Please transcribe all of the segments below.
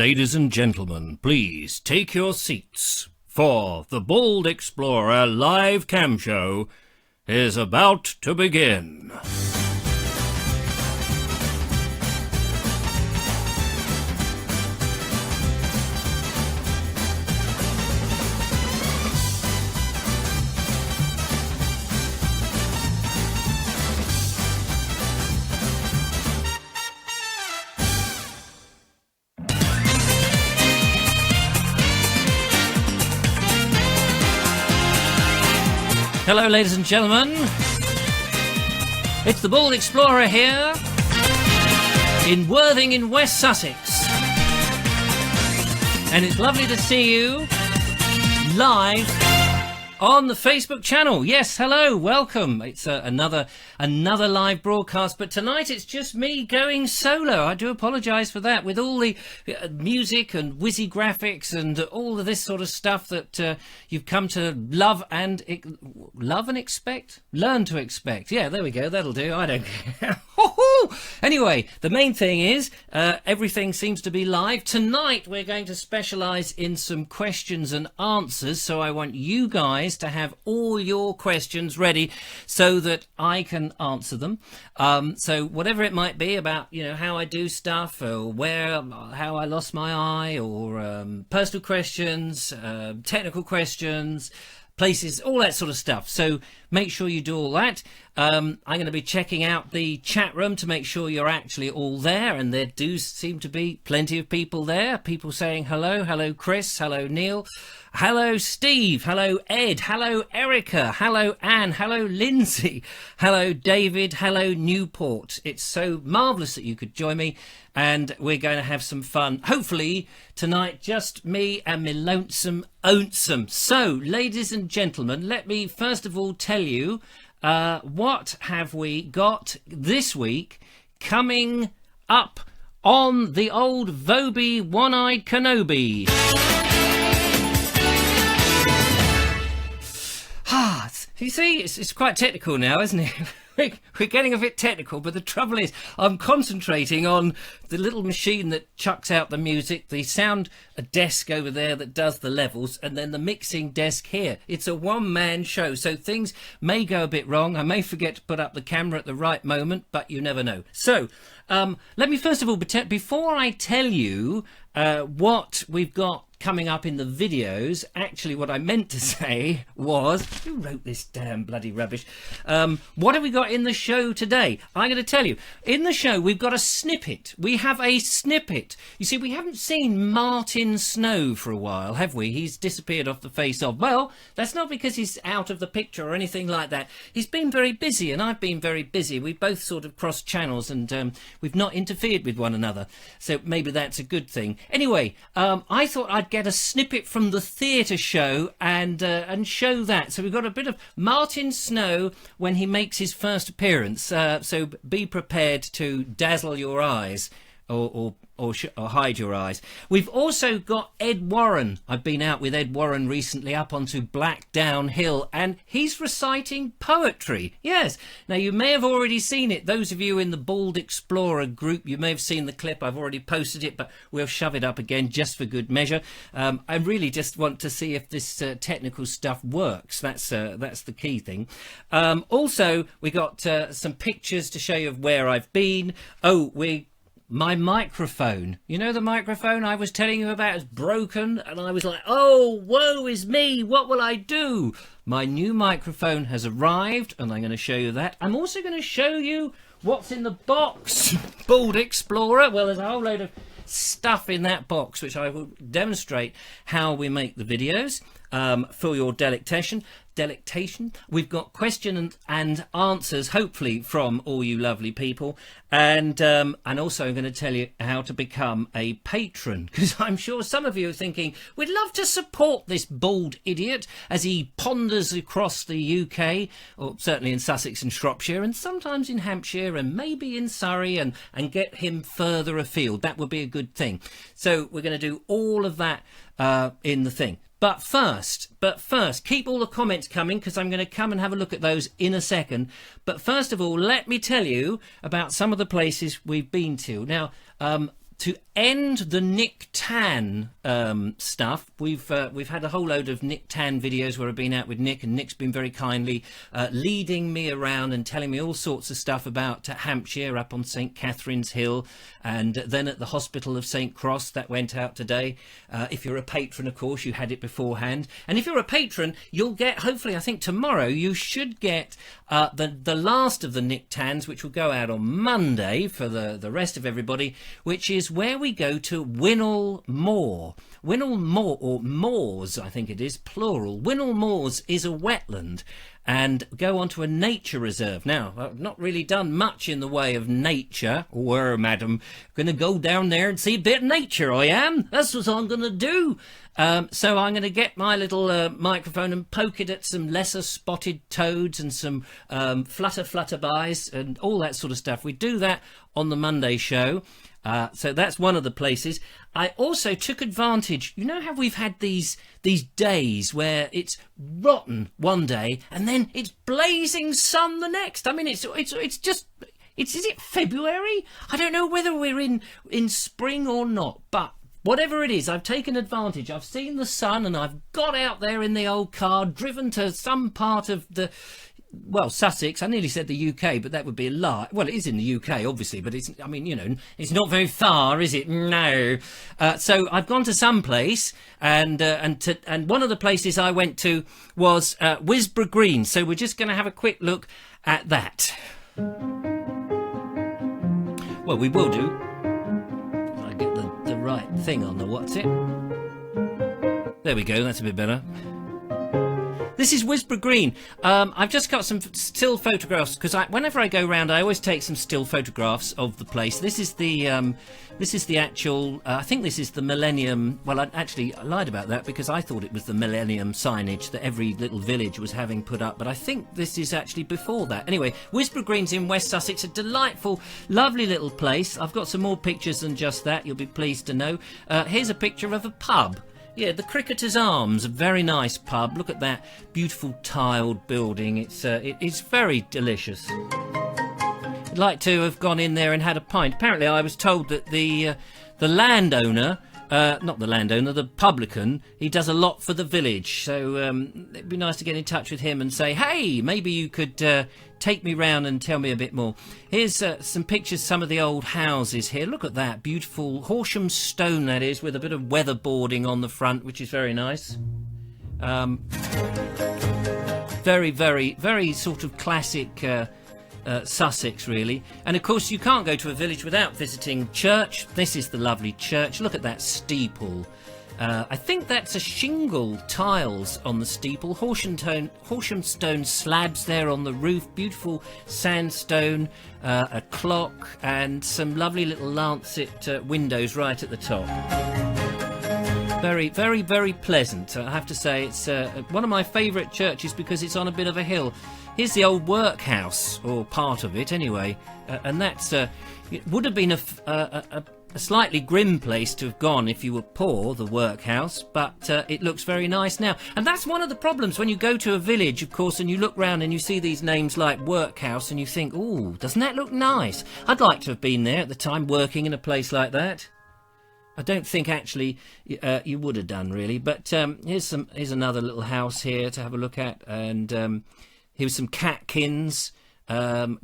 Ladies and gentlemen, please take your seats, for the Bald Explorer live cam show is about to begin. Hello, ladies and gentlemen. It's the Bald Explorer here in Worthing in West Sussex. And it's lovely to see you live on the Facebook channel. Yes, hello, welcome. It's another live broadcast, but tonight it's just me going solo. I do apologise for that, with all the music and whizzy graphics and all of this sort of stuff that you've come to love and expect? Learn to expect. Yeah, there we go, that'll do. I don't care. Anyway, the main thing is everything seems to be live. Tonight we're going to specialise in some questions and answers, so I want you guys to have all your questions ready so that I can answer them. So whatever it might be about, you know, how I do stuff, or how I lost my eye, or personal questions, technical questions, places, all that sort of stuff. So make sure you do all that. I'm going to be checking out the chat room to make sure you're actually all there, and there do seem to be plenty of people there. People saying hello. Hello Chris, hello Neil, hello Steve, hello Ed, hello Erica, hello Anne, hello Lindsay, hello David, hello Newport. It's so marvellous that you could join me, and we're going to have some fun. Hopefully tonight, just me and me lonesome onesome. So, ladies and gentlemen, let me first of all tell you what have we got this week coming up on the old Vobes One-Eyed Kenobi. You see, it's quite technical now, isn't it? We're getting a bit technical, but the trouble is I'm concentrating on the little machine that chucks out the music, the sound desk over there that does the levels, and then the mixing desk here. It's a one-man show, so things may go a bit wrong. I may forget to put up the camera at the right moment, but you never know. So let me first of all, before I tell you what we've got coming up in the videos, actually what I meant to say was, who wrote this damn bloody rubbish? What have we got in the show today? I'm going to tell you. In the show we've got a snippet. We have a snippet. You see, we haven't seen Martin Snow for a while, have we? He's disappeared off the face of. Well, that's not because he's out of the picture or anything like that. He's been very busy, and I've been very busy. We both sort of crossed channels, and we've not interfered with one another, so maybe that's a good thing. Anyway, I thought I'd get a snippet from the theatre show and show that. So we've got a bit of Martin Snow when he makes his first appearance. So be prepared to dazzle your eyes or hide your eyes. We've also got Ed Warren. I've been out with Ed Warren recently up onto Black Downhill, and he's reciting poetry. Yes. Now, you may have already seen it. Those of you in the Bald Explorer group, you may have seen the clip. I've already posted it, but we'll shove it up again just for good measure. I really just want to see if this technical stuff works. That's the key thing. Also, we got some pictures to show you of where I've been. My microphone, you know, the microphone I was telling you about is broken, and I was like, oh, woe is me, what will I do? My new microphone has arrived, and I'm going to show you that. I'm also going to show you what's in the box. Bald Explorer. Well, there's a whole load of stuff in that box, which I will demonstrate how we make the videos for your delectation. We've got questions and answers, hopefully, from all you lovely people, and also I'm going to tell you how to become a patron, because I'm sure some of you are thinking, we'd love to support this bald idiot as he ponders across the UK, or certainly in Sussex and Shropshire, and sometimes in Hampshire, and maybe in Surrey, and get him further afield. That would be a good thing. So we're going to do all of that in the thing. But first, keep all the comments coming, because I'm going to come and have a look at those in a second. But first of all, let me tell you about some of the places we've been to. Now, to end the Nick Tan stuff, we've had a whole load of Nick Tan videos where I've been out with Nick, and Nick's been very kindly leading me around and telling me all sorts of stuff about Hampshire, up on St Catherine's Hill, and then at the Hospital of St Cross. That went out today. If you're a patron, of course, you had it beforehand, and if you're a patron, you'll get, hopefully, I think tomorrow, you should get the last of the Nick Tans, which will go out on Monday for the rest of everybody, which is where we go to Winnell Moor. Winnell Moor, or Moors, I think it is, plural. Winnell Moors is a wetland, and go on to a nature reserve. Now, I've not really done much in the way of nature. Where, madam, going to go down there and see a bit of nature, I am. That's what I'm going to do. So I'm going to get my little microphone and poke it at some lesser spotted toads and some flutterbys and all that sort of stuff. We do that on the Monday show. So that's one of the places. I also took advantage. You know how we've had these days where it's rotten one day and then it's blazing sun the next. I mean, it's just, is it February? I don't know whether we're in spring or not, but whatever it is, I've taken advantage. I've seen the sun and I've got out there in the old car, driven to some part of well, Sussex. I nearly said the UK, but that would be a lie. Well, it is in the UK, obviously, but it's, I mean, you know, it's not very far, is it? No. So I've gone to some place, and one of the places I went to was Wisborough Green. So we're just going to have a quick look at that. Well, we will do. I get the right thing on the what's it. There we go. That's a bit better. This is Wisborough Green. I've just got some still photographs because whenever I go round, I always take some still photographs of the place. This is the actual. I think this is the Millennium. Well, I lied about that because I thought it was the Millennium signage that every little village was having put up, but I think this is actually before that. Anyway, Wisborough Green's in West Sussex, a delightful, lovely little place. I've got some more pictures than just that. You'll be pleased to know. Here's a picture of a pub. Yeah, the Cricketer's Arms, a very nice pub. Look at that beautiful tiled building. It's very delicious. I'd like to have gone in there and had a pint. Apparently, I was told that the landowner, not the landowner, the publican, he does a lot for the village. So it'd be nice to get in touch with him and say, hey, maybe you could take me round and tell me a bit more. Here's some pictures, some of the old houses here. Look at that, beautiful Horsham stone, that is, with a bit of weatherboarding on the front, which is very nice. Very, very, very sort of classic Sussex, really. And of course, you can't go to a village without visiting church. This is the lovely church. Look at that steeple. I think that's a shingle tiles on the steeple. Horsham stone slabs there on the roof. Beautiful sandstone, a clock, and some lovely little lancet windows right at the top. Very, very, very pleasant. I have to say, it's one of my favourite churches because it's on a bit of a hill. Here's the old workhouse, or part of it anyway, and that's it would have been a slightly grim place to have gone if you were poor, the workhouse, but it looks very nice now. And that's one of the problems when you go to a village, of course, and you look round and you see these names like workhouse and you think, oh, doesn't that look nice? I'd like to have been there at the time working in a place like that. I don't think actually you would have done, really, but here's another little house here to have a look at, and here's some catkins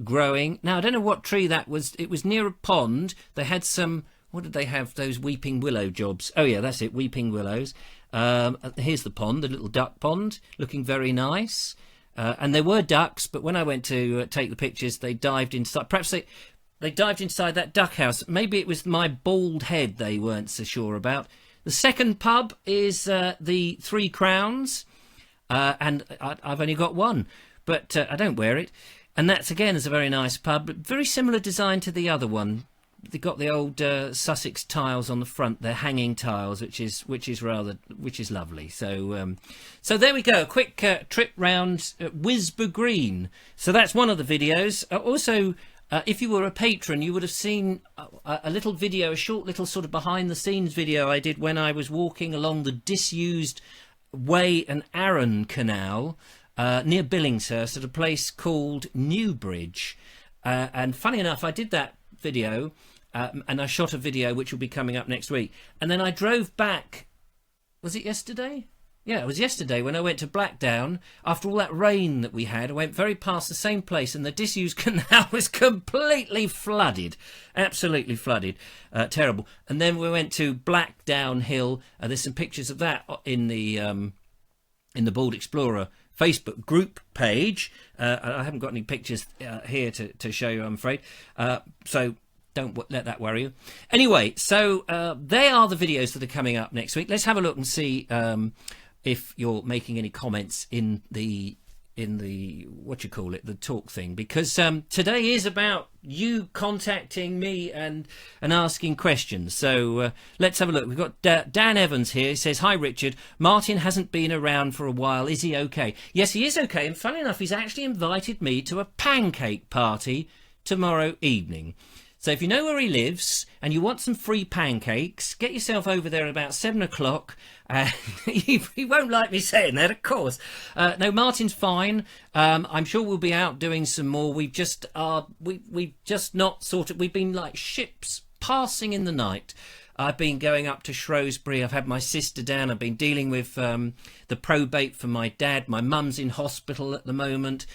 growing. Now, I don't know what tree that was. It was near a pond. They had some, what did they have? Those weeping willow jobs. Oh, yeah, that's it, weeping willows. Here's the pond, the little duck pond, looking very nice. And there were ducks, but when I went to take the pictures, they dived inside. Perhaps they dived inside that duck house. Maybe it was my bald head they weren't so sure about. The second pub is the Three Crowns, and I've only got one, but I don't wear it. And that's, again, is a very nice pub, but very similar design to the other one. They've got the old Sussex tiles on the front. They're hanging tiles, which is lovely. So so there we go. A quick trip round Wisborough Green. So that's one of the videos. Also, if you were a patron, you would have seen a little video, a short little sort of behind-the-scenes video I did when I was walking along the disused Way and Arun Canal near Billingshurst at a place called Newbridge. And funny enough, I did that video and I shot a video which will be coming up next week. And then I drove back. Was it yesterday? Yeah, it was yesterday when I went to Blackdown. After all that rain that we had, I went very past the same place, and the disused canal was completely flooded. Absolutely flooded. Terrible. And then we went to Blackdown Hill. There's some pictures of that in the Bald Explorer Facebook group page. I haven't got any pictures here to show you, I'm afraid. So don't let that worry you. Anyway, so they are the videos that are coming up next week. Let's have a look and see if you're making any comments in the what you call it, the talk thing, because today is about you contacting me and asking questions. So let's have a look. We've got Dan Evans here. He says, hi Richard, Martin hasn't been around for a while, is he okay? Yes, he is okay, and funny enough, he's actually invited me to a pancake party tomorrow evening. So if you know where he lives and you want some free pancakes, get yourself over there at about 7 o'clock. He won't like me saying that, of course. No, Martin's fine. I'm sure we'll be out doing some more. We've just not sort of, we've been like ships passing in the night. I've been going up to Shrewsbury. I've had my sister down. I've been dealing with the probate for my dad. My mum's in hospital at the moment.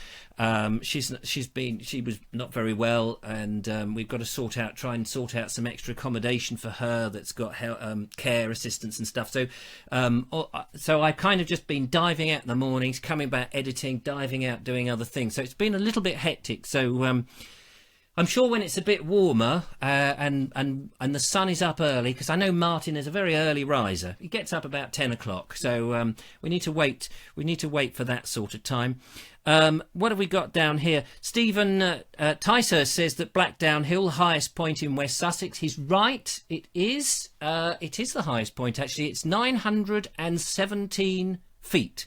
She was not very well, and we've got to try and sort out some extra accommodation for her that's got care assistance and stuff. So I've kind of just been diving out in the mornings, coming back, editing, diving out, doing other things. So it's been a little bit hectic. So I'm sure when it's a bit warmer and the sun is up early, because I know Martin is a very early riser. He gets up about 10 o'clock, so we need to wait. We need to wait for that sort of time. What have we got down here? Stephen Tyser says that Blackdown Hill, highest point in West Sussex. He's right. It is. It is the highest point, actually. It's 917 feet.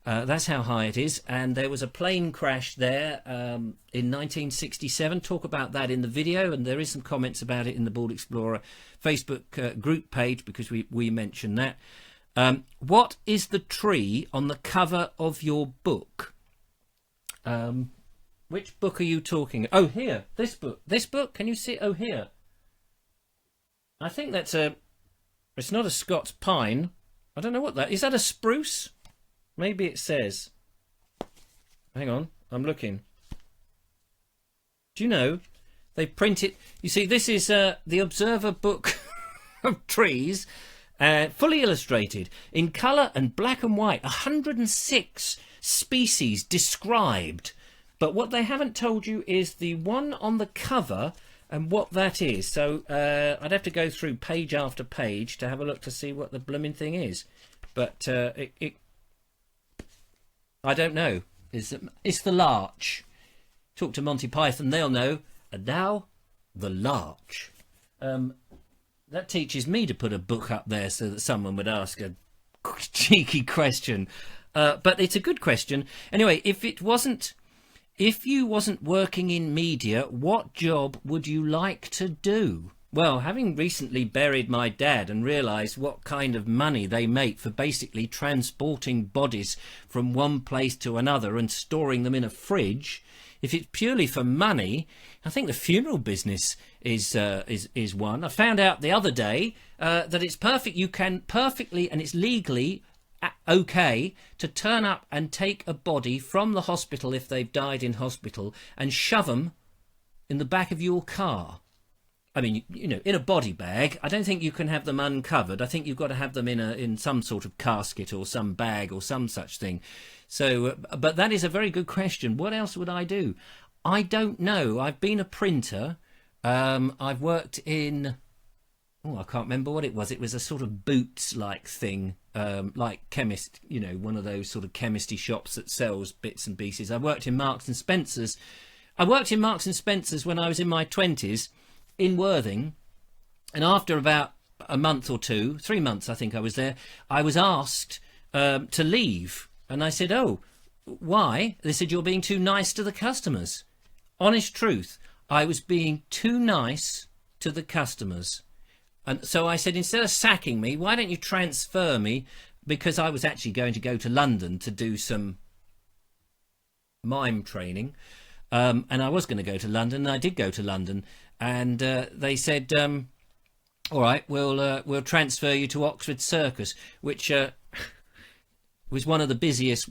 That's how high it is, and there was a plane crash there in 1967. Talk about that in the video, and there is some comments about it in the Bald Explorer Facebook group page, because we mentioned that. What is the tree on the cover of your book? Which book are you talking? Oh, here, this book. This book, can you see? Oh, here. I think that's it's not a Scots pine. I don't know what that is. That a spruce? Maybe it says. Hang on, I'm looking. Do you know they print it? You see, this is the Observer book of trees, fully illustrated in colour and black and white. 106 species described, but what they haven't told you is the one on the cover and what that is. So I'd have to go through page after page to have a look to see what the blooming thing is. But I don't know. It's the larch. Talk to Monty Python, they'll know. And now, the larch. That teaches me to put a book up there so that someone would ask a cheeky question. But it's a good question. Anyway, if you wasn't working in media, what job would you like to do? Well, having recently buried my dad and realised what kind of money they make for basically transporting bodies from one place to another and storing them in a fridge, if it's purely for money, I think the funeral business is one. I found out the other day that it's perfect. You can perfectly, and it's legally okay to turn up and take a body from the hospital if they've died in hospital and shove them in the back of your car. I mean, you know, in a body bag. I don't think you can have them uncovered. I think you've got to have them in some sort of casket or some bag or some such thing. So, but that is a very good question. What else would I do? I don't know. I've been a printer. I've worked in... Oh, I can't remember what it was. It was a sort of boots-like thing, like chemist, you know, one of those sort of chemistry shops that sells bits and pieces. I worked in Marks and Spencer's. I worked in Marks and Spencer's when I was in my 20s. In Worthing, and after about a month or two, 3 months I think I was there, I was asked to leave, and I said, oh, why? They said, you're being too nice to the customers. Honest truth, I was being too nice to the customers. And so I said, instead of sacking me, why don't you transfer me, because I was actually going to go to London to do some mime training. And I was going to go to London, and I did go to London, and they said, all right, we'll transfer you to Oxford Circus, which was one of the busiest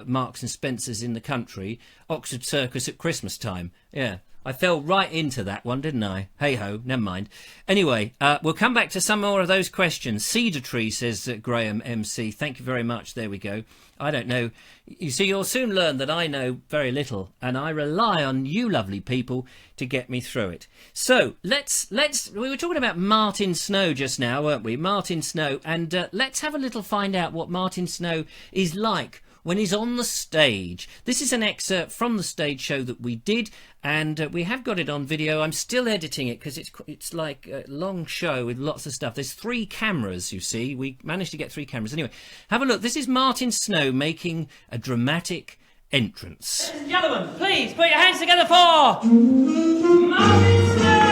Marks and Spencers in the country. Oxford Circus at Christmas time. Yeah, I fell right into that one, didn't I? Hey ho, never mind. Anyway, we'll come back to some more of those questions. Cedar Tree, says Graham MC. Thank you very much. There we go. I don't know. You see, you'll soon learn that I know very little, and I rely on you lovely people to get me through it. So we were talking about Martin Snow just now, weren't we? Martin Snow, and let's have a little find out what Martin Snow is like when he's on the stage. This is an excerpt from the stage show that we did, and we have got it on video. I'm still editing it because it's like a long show with lots of stuff. There's 3 cameras, you see. We managed to get 3 cameras. Anyway, have a look. This is Martin Snow making a dramatic entrance. Ladies and gentlemen, please put your hands together for Martin Snow!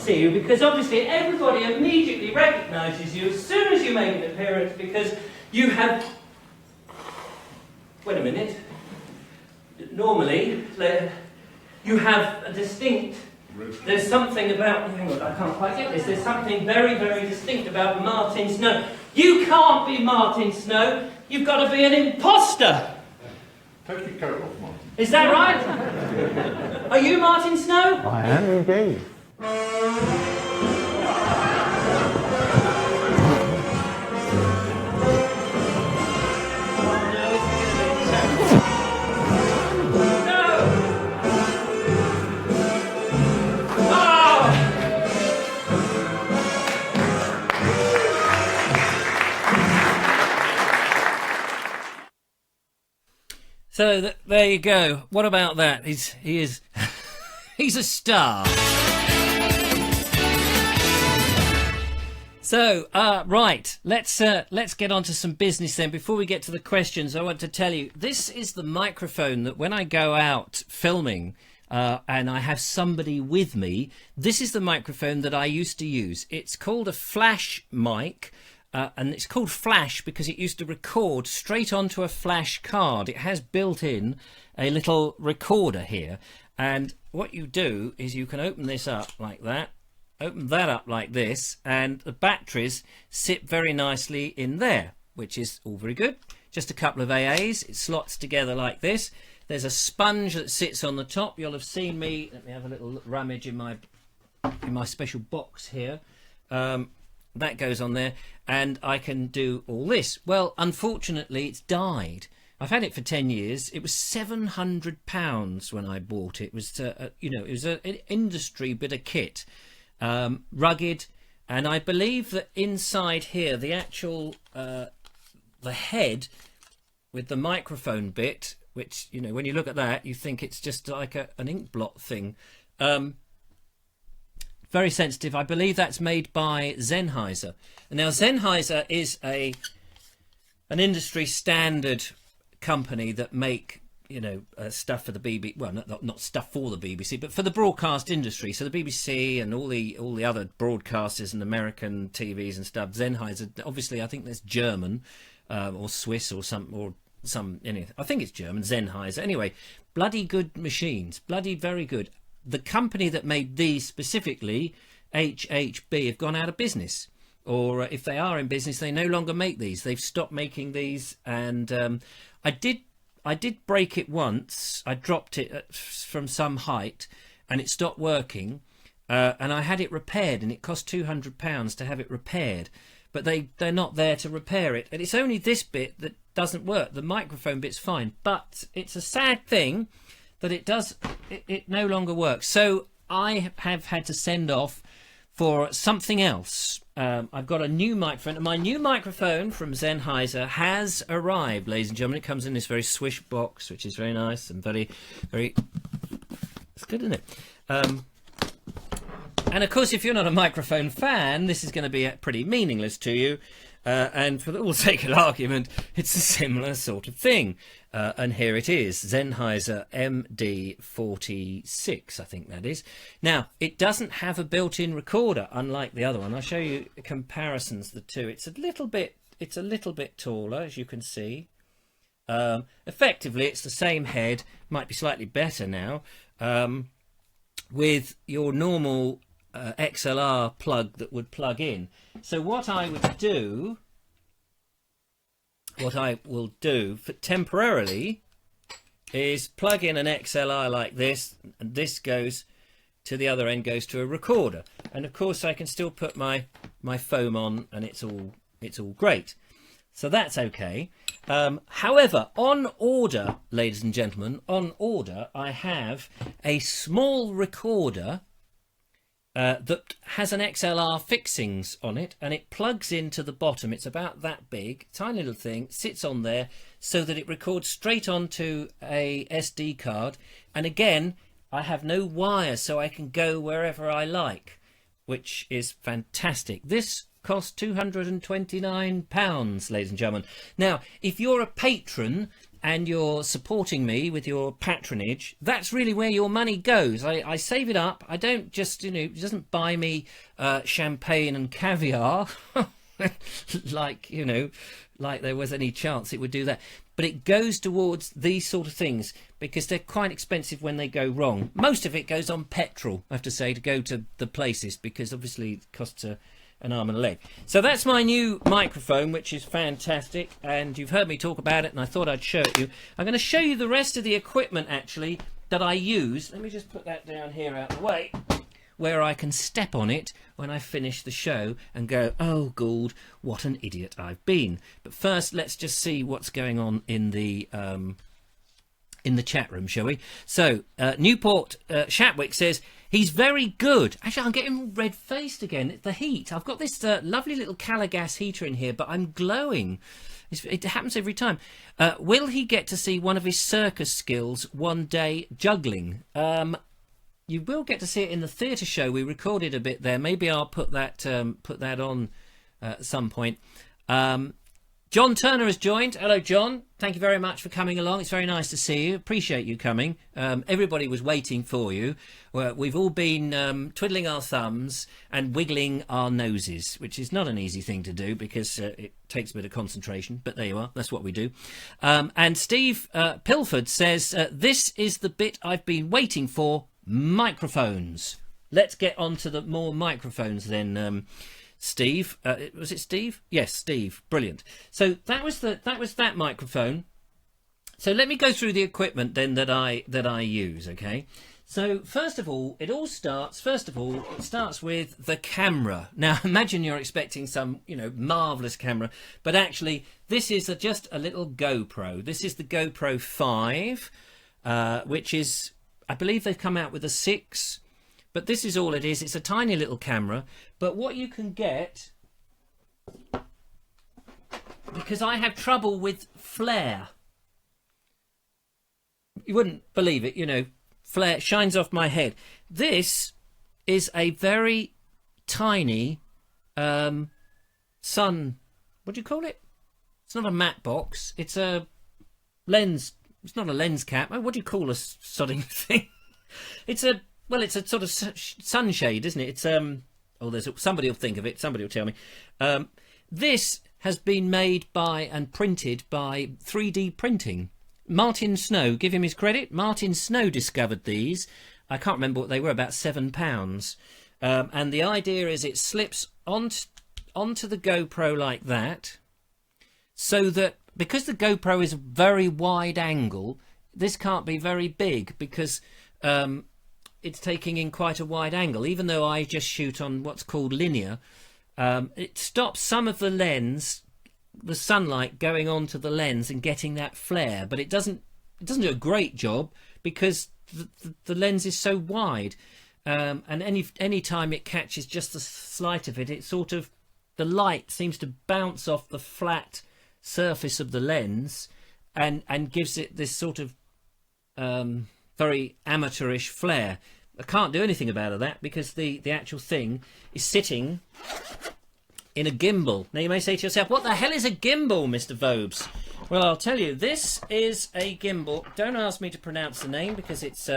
You, because obviously everybody immediately recognises you as soon as you make an appearance, because you have... Wait a minute. Normally, you have a distinct... There's something about... Hang on, I can't quite get this. There's something very, very distinct about Martin Snow. You can't be Martin Snow. You've got to be an imposter. Take your coat off, Martin. Is that right? Are you Martin Snow? I am indeed. So there you go. What about that? He is he's a star. So right, let's get on to some business then. Before we get to the questions, I want to tell you this is the microphone that when I go out filming and I have somebody with me, this is the microphone that I used to use. It's called a flash mic. And it's called flash because it used to record straight onto a flash card. It has built in a little recorder here. And what you do is you can open this up like that, open that up like this, and the batteries sit very nicely in there, which is all very good. Just a couple of AAs. It slots together like this. There's a sponge that sits on the top. You'll have seen me. Let me have a little rummage in my special box here. That goes on there, and I can do all this. Well, unfortunately, it's died. I've had it for 10 years. It was £700 when I bought it. It was, it was an industry bit of kit, rugged, and I believe that inside here, the actual the head with the microphone bit, which when you look at that, you think it's just like an ink blot thing. Very sensitive. I believe that's made by Sennheiser. And now Sennheiser is an industry standard company that make stuff for the BBC. Well, not stuff for the BBC, but for the broadcast industry. So the BBC and all the other broadcasters and American TVs and stuff. Sennheiser, obviously, I think that's German or Swiss or some. I think it's German. Sennheiser. Anyway, bloody good machines. Bloody very good. The company that made these specifically, HHB, have gone out of business. Or if they are in business, they no longer make these. They've stopped making these. And I did break it once. I dropped it from some height and it stopped working. And I had it repaired, and it cost £200 to have it repaired. But they're not there to repair it. And it's only this bit that doesn't work. The microphone bit's fine. But it's a sad thing that it no longer works. So I have had to send off for something else. I've got a new microphone, and my new microphone from Sennheiser has arrived, ladies and gentlemen. It comes in this very swish box, which is very nice and very, very... It's good, isn't it? And of course, if you're not a microphone fan, this is going to be pretty meaningless to you. And for the sake of argument, it's a similar sort of thing. And here it is, Sennheiser MD46, I think that is. Now, it doesn't have a built-in recorder, unlike the other one. I'll show you comparisons of the two. It's a little bit taller, as you can see. Effectively, it's the same head, might be slightly better now, with your normal XLR plug that would plug in. So what I will do for temporarily is plug in an XLR like this, and this goes to the other end, goes to a recorder, and of course I can still put my foam on, and it's all great. So that's okay. However, on order, ladies and gentlemen, on order, I have a small recorder that has an XLR fixings on it, and it plugs into the bottom. It's about that big, tiny little thing, sits on there so that it records straight onto a SD card. And again, I have no wire, so I can go wherever I like, which is fantastic. This costs £229, ladies and gentlemen. Now, if you're a patron and you're supporting me with your patronage, that's really where your money goes. I save it up. I don't just, it doesn't buy me champagne and caviar like there was any chance it would do that. But it goes towards these sort of things because they're quite expensive when they go wrong. Most of it goes on petrol, I have to say, to go to the places, because obviously it costs an arm and a leg. So that's my new microphone, which is fantastic, and you've heard me talk about it, and I thought I'd show it you. I'm going to show you the rest of the equipment actually that I use. Let me just put that down here out of the way, where I can step on it when I finish the show and go, oh God, what an idiot I've been. But first, let's just see what's going on in the chat room, shall we? So Newport Shatwick says he's very good. Actually, I'm getting red-faced again. It's the heat. I've got this lovely little Calagas heater in here, but I'm glowing. It happens every time. Will he get to see one of his circus skills one day juggling? You will get to see it in the theatre show. We recorded a bit there. Maybe I'll put that on at some point. John Turner has joined. Hello, John. Thank you very much for coming along. It's very nice to see you. Appreciate you coming. Everybody was waiting for you. We've all been twiddling our thumbs and wiggling our noses, which is not an easy thing to do because it takes a bit of concentration. But there you are. That's what we do. And Steve Pilford says, this is the bit I've been waiting for, microphones. Let's get on to the more microphones then. Steve, was it Steve? Yes, Steve. Brilliant. So that was that microphone. So let me go through the equipment then that I use. Okay. So first of all, it starts with the camera. Now imagine you're expecting some marvelous camera, but actually this is just a little GoPro. This is the GoPro 5, which is, I believe they've come out with a 6. But this is all it is. It's a tiny little camera. But what you can get, because I have trouble with flare. You wouldn't believe it, flare shines off my head. This is a very tiny sun. What do you call it? It's not a matte box. It's a lens. It's not a lens cap. What do you call a sodding thing? It's a sort of sunshade, isn't it? It's there's somebody will think of it. Somebody will tell me. This has been made by and printed by 3D printing. Martin Snow, give him his credit. Martin Snow discovered these. I can't remember what they were, about £7. And the idea is it slips onto the GoPro like that, so that because the GoPro is a very wide angle, this can't be very big because it's taking in quite a wide angle. Even though I just shoot on what's called linear, it stops some of the lens, the sunlight going onto the lens and getting that flare, but it doesn't do a great job because the lens is so wide, and any time it catches just the slight of it, it sort of, the light seems to bounce off the flat surface of the lens and gives it this sort of very amateurish flare. I can't do anything about that because the actual thing is sitting in a gimbal. Now you may say to yourself, what the hell is a gimbal, Mr. Vobes? Well, I'll tell you, this is a gimbal. Don't ask me to pronounce the name because it's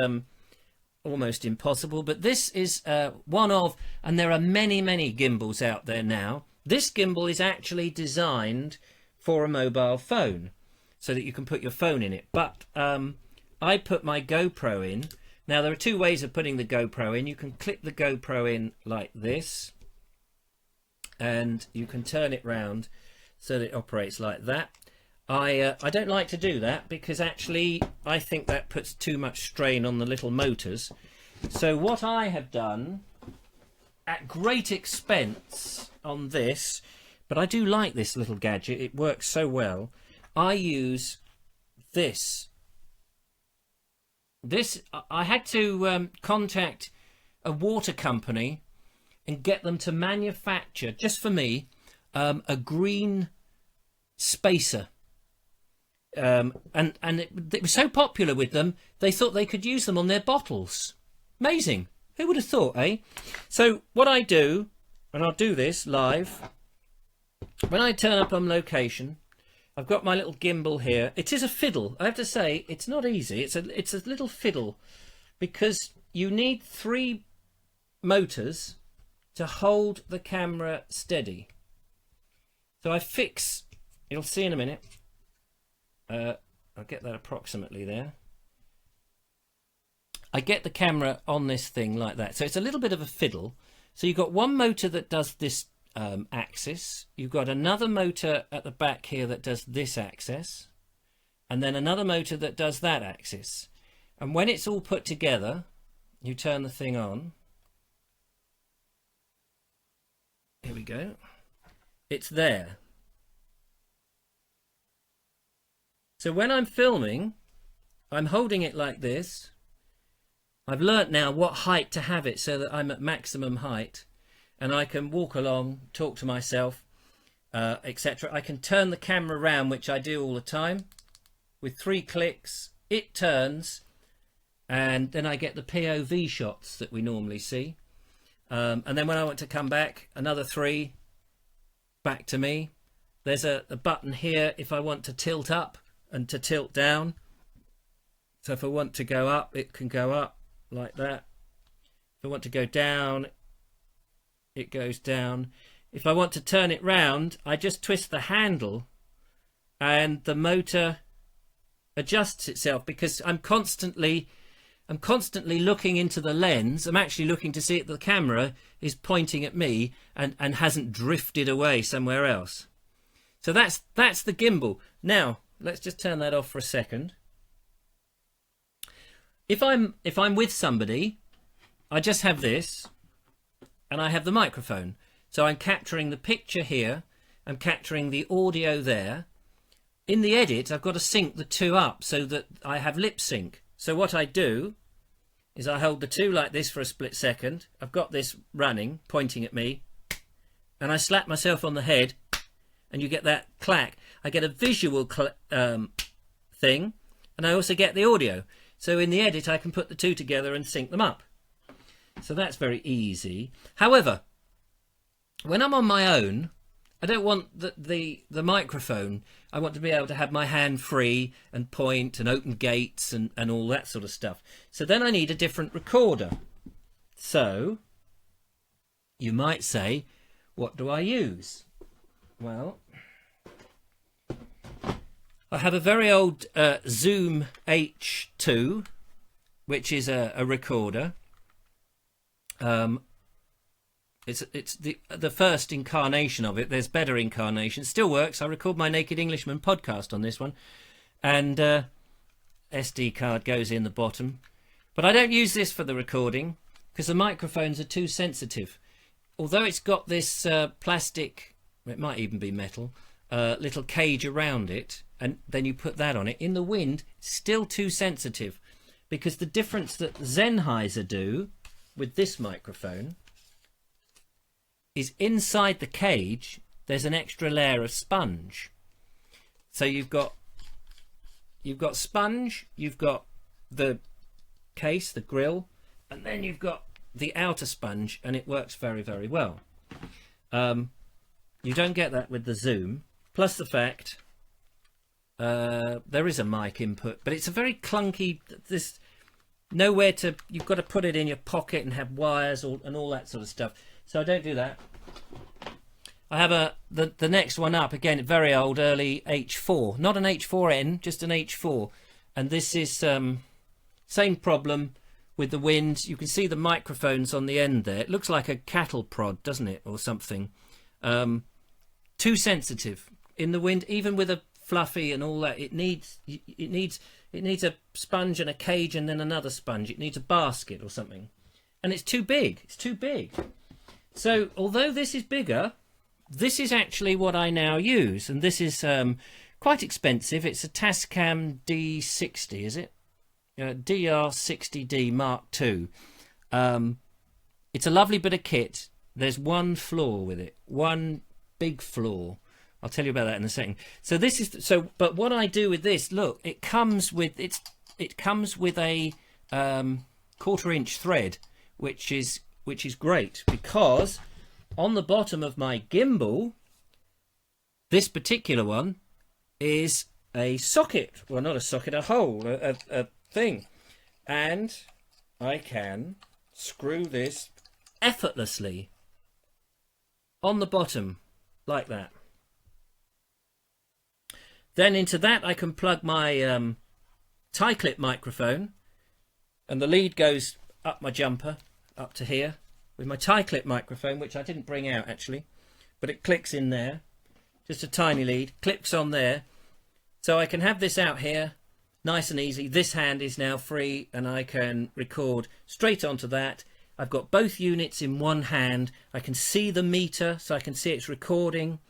almost impossible, but this is one of, and there are many, many gimbals out there now. This gimbal is actually designed for a mobile phone so that you can put your phone in it. But I put my GoPro in. Now, there are two ways of putting the GoPro in. You can clip the GoPro in like this, and you can turn it round so that it operates like that. I don't like to do that because actually I think that puts too much strain on the little motors. So what I have done, at great expense on this, but I do like this little gadget, it works so well, I use this. I had to contact a water company and get them to manufacture, just for me, a green spacer. And it was so popular with them, they thought they could use them on their bottles. Amazing. Who would have thought, eh? So what I do, and I'll do this live, when I turn up on location, I've got my little gimbal here. It is a fiddle. I have to say, it's not easy. It's a little fiddle because you need 3 motors to hold the camera steady. So I fix, you'll see in a minute, I'll get that approximately there. I get the camera on this thing like that. So it's a little bit of a fiddle. So you've got one motor that does this axis. You've got another motor at the back here that does this axis. And then another motor that does that axis. And when it's all put together, you turn the thing on. Here we go. It's there. So when I'm filming, I'm holding it like this. I've learnt now what height to have it so that I'm at maximum height, and I can walk along, talk to myself, etc. I can turn the camera around, which I do all the time. With 3 clicks, it turns, and then I get the POV shots that we normally see. And then when I want to come back, another 3 back to me. There's a button here if I want to tilt up and to tilt down. So if I want to go up, it can go up like that. If I want to go down, it goes down. If I want to turn it round, I just twist the handle and the motor adjusts itself, because I'm constantly looking into the lens. I'm actually looking to see if the camera is pointing at me and hasn't drifted away somewhere else. So that's the gimbal. Now let's just turn that off for a second. If I'm with somebody, I just have this and I have the microphone. So I'm capturing the picture here, I'm capturing the audio there. In the edit, I've got to sync the 2 up so that I have lip sync. So what I do is I hold the 2 like this for a split second. I've got this running, pointing at me, and I slap myself on the head, and you get that clack. I get a visual thing, and I also get the audio. So in the edit, I can put the 2 together and sync them up. So that's very easy. However, when I'm on my own, I don't want the microphone. I want to be able to have my hand free and point and open gates and all that sort of stuff. So then I need a different recorder. So you might say, what do I use? Well, I have a very old Zoom H4, which is a recorder. It's the first incarnation of it. There's better incarnations. Still works. I record my Naked Englishman podcast on this one, and SD card goes in the bottom. But I don't use this for the recording because the microphones are too sensitive. Although it's got this plastic, it might even be metal, little cage around it, and then you put that on it. In the wind, it's still too sensitive, because the difference that Sennheiser do with this microphone is inside the cage there's an extra layer of sponge. So you've got sponge, you've got the case, the grill, and then you've got the outer sponge, and it works very, very well. You don't get that with the Zoom, plus the fact there is a mic input, but it's a very clunky, this nowhere to, you've got to put it in your pocket and have wires and all that sort of stuff, so I don't do that. I have the next one up, again, very old, early H4, not an H4N, just an H4, and this is same problem with the wind. You can see the microphones on the end there. It looks like a cattle prod, doesn't it, or something. Too sensitive in the wind, even with a fluffy and all that. It needs a sponge and a cage and then another sponge. It needs a basket or something, and it's too big. It's too big. So although this is bigger, this is actually what I now use, and this is quite expensive. It's a Tascam D60, is it? DR60D Mark II. It's a lovely bit of kit. There's one flaw with it, one big flaw. I'll tell you about that in a second. So this is but what I do with this, look, it comes with a 1/4-inch thread, which is great, because on the bottom of my gimbal, this particular one is a socket. Well, not a socket, a hole, a thing, and I can screw this effortlessly on the bottom like that. Then into that I can plug my tie clip microphone, and the lead goes up my jumper up to here with my tie clip microphone, which I didn't bring out actually, but it clicks in there, just a tiny lead, clips on there, so I can have this out here nice and easy. This hand is now free and I can record straight onto that. I've got both units in one hand. I can see the meter, so I can see it's recording.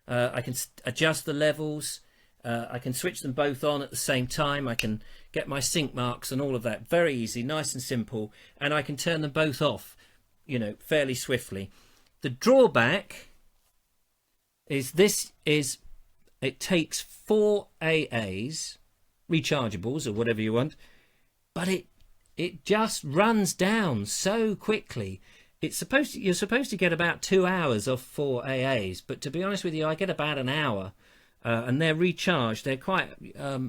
I can adjust the levels. I can switch them both on at the same time. I can get my sync marks and all of that. Very easy, nice and simple. And I can turn them both off, you know, fairly swiftly. The drawback is it takes 4 AAs, rechargeables or whatever you want, but it just runs down so quickly. You're supposed to get about 2 hours off 4 AAs, but to be honest with you, I get about an hour, and they're recharged. They're quite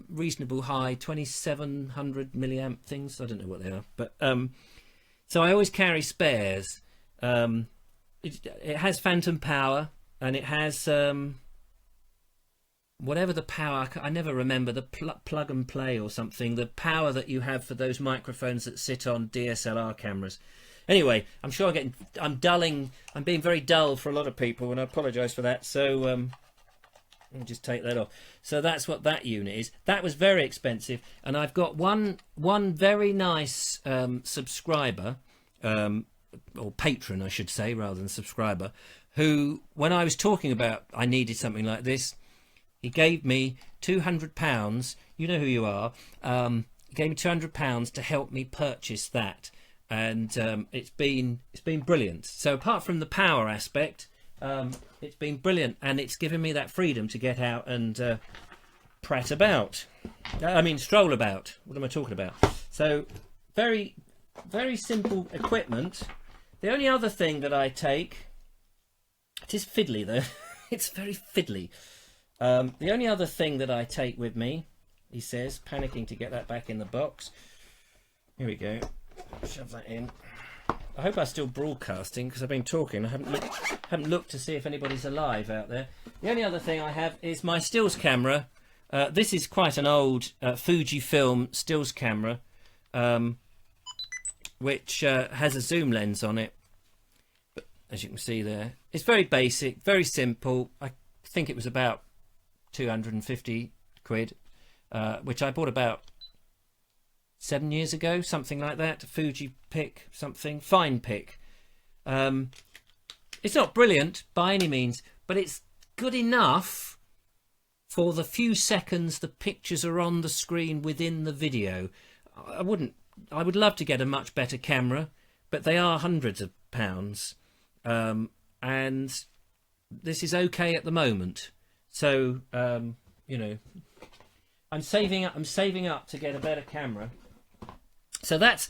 reasonable high, 2700 milliamp things. I don't know what they are, but so I always carry spares. It has phantom power, and it has whatever the power, I never remember, the plug and play or something, the power that you have for those microphones that sit on DSLR cameras. Anyway, I'm sure I'm being very dull for a lot of people, and I apologise for that. So I'll just take that off. So that's what that unit is. That was very expensive, and I've got one very nice subscriber, or patron I should say, rather than subscriber, who, when I was talking about I needed something like this, he gave me £200. You know who you are. He gave me £200 to help me purchase that, and it's been brilliant. So apart from the power aspect, it's been brilliant, and it's given me that freedom to get out and prat about. I mean, stroll about. What am I talking about? So very, very simple equipment. The only other thing that I take, it is fiddly though. It's very fiddly. The only other thing that I take with me, he says, panicking to get that back in the box. Here we go. Shove that in. I hope I'm still broadcasting because I've been talking. I haven't looked to see if anybody's alive out there. The only other thing I have is my stills camera. This is quite an old Fujifilm stills camera, which has a zoom lens on it. But as you can see there, it's very basic, very simple. I think it was about 250 quid, which I bought about 7 years ago, something like that. Fuji pick, something fine pick. It's not brilliant by any means, but it's good enough for the few seconds the pictures are on the screen within the video. I would love to get a much better camera, but they are hundreds of pounds, and this is okay at the moment. So you know, I'm saving up to get a better camera, So that's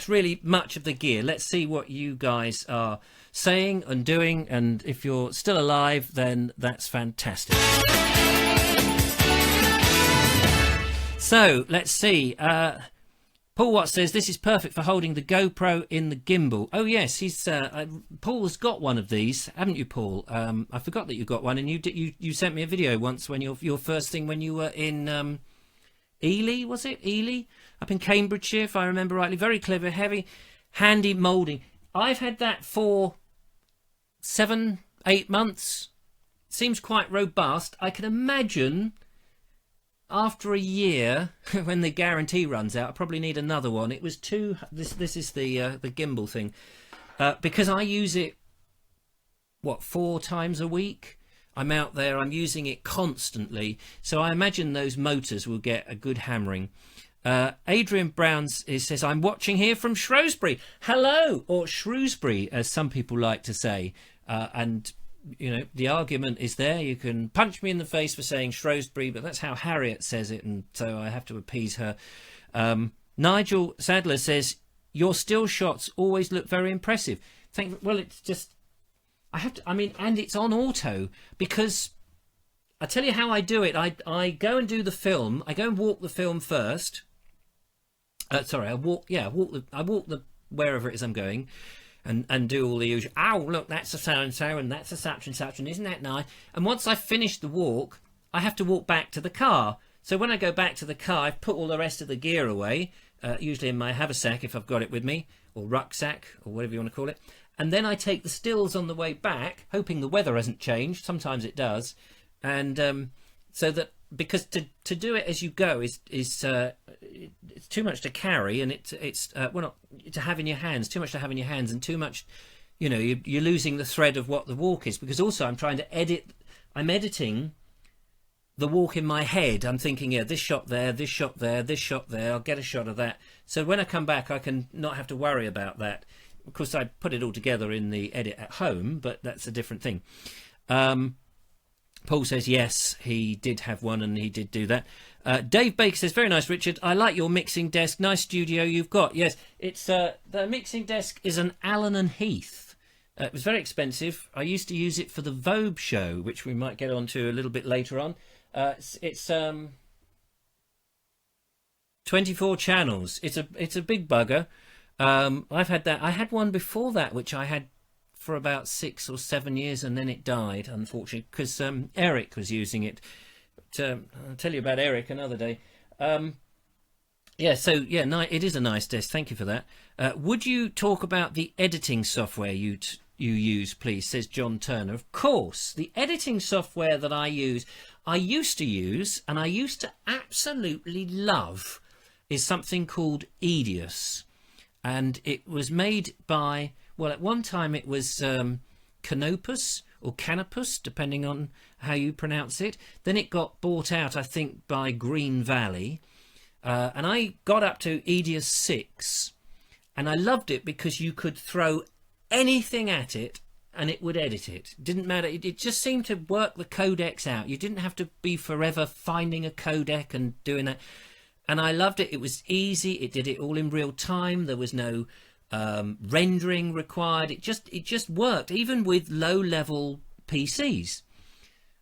really much of the gear. Let's see what you guys are saying and doing, and if you're still alive, then that's fantastic. So let's see. Paul Watts says this is perfect for holding the GoPro in the gimbal. Oh yes, he's Paul's got one of these, haven't you, Paul? I forgot that you got one, and you sent me a video once when your first thing when you were in Ely, was it Ely, up in Cambridgeshire, if I remember rightly. Very clever, heavy, handy moulding. I've had that for 7-8 months. Seems quite robust. I can imagine after a year, when the guarantee runs out, I probably need another one. It was two. This is the gimbal thing, because I use it 4 times a week. I'm out there. I'm using it constantly, so I imagine those motors will get a good hammering. Adrian Brown says, I'm watching here from Shrewsbury. Hello, or Shrewsbury, as some people like to say. And, you know, the argument is there. You can punch me in the face for saying Shrewsbury, but that's how Harriet says it, and so I have to appease her. Nigel Sadler says, your still shots always look very impressive. Well, it's just, and it's on auto, because I tell you how I do it. I go and do the film. I go and walk the film first. I walk the wherever it is I'm going, and do all the usual. Oh, look, that's a so and so, and that's a such and such, and isn't that nice? And once I finish the walk, I have to walk back to the car. So when I go back to the car, I've put all the rest of the gear away, usually in my haversack if I've got it with me, or rucksack, or whatever you want to call it. And then I take the stills on the way back, hoping the weather hasn't changed. Sometimes it does, and so that, because to do it as you go is it's too much to carry, and it's not to have in your hands, too much to have in your hands, and too much, you know, you're losing the thread of what the walk is. Because also I'm editing the walk in my head. I'm thinking, yeah, this shot there, this shot there, this shot there, I'll get a shot of that, so when I come back I can not have to worry about that. Of course I put it all together in the edit at home, but that's a different thing. Paul says yes, he did have one and he did do that. Dave Baker says, very nice, Richard. I like your mixing desk. Nice studio you've got. Yes, it's the mixing desk is an Allen and Heath. It was very expensive. I used to use it for the Vobes show, which we might get onto a little bit later on. It's 24 channels. It's a big bugger. I've had that. I had one before that, which I had for about 6 or 7 years, and then it died, unfortunately, because Eric was using it. But, I'll tell you about Eric another day. It is a nice desk. Thank you for that. Would you talk about the editing software you use, please? Says John Turner. Of course, the editing software that I used to use, and I used to absolutely love, is something called Edius. And it was made by, well, at one time it was Canopus or Canopus, depending on how you pronounce it. Then it got bought out, I think, by Green Valley. And I got up to Edius 6, and I loved it because you could throw anything at it and it would edit it. Didn't matter. It just seemed to work the codecs out. You didn't have to be forever finding a codec and doing that. And I loved it. It was easy. It did it all in real time. There was no rendering required. It just worked, even with low-level PCs.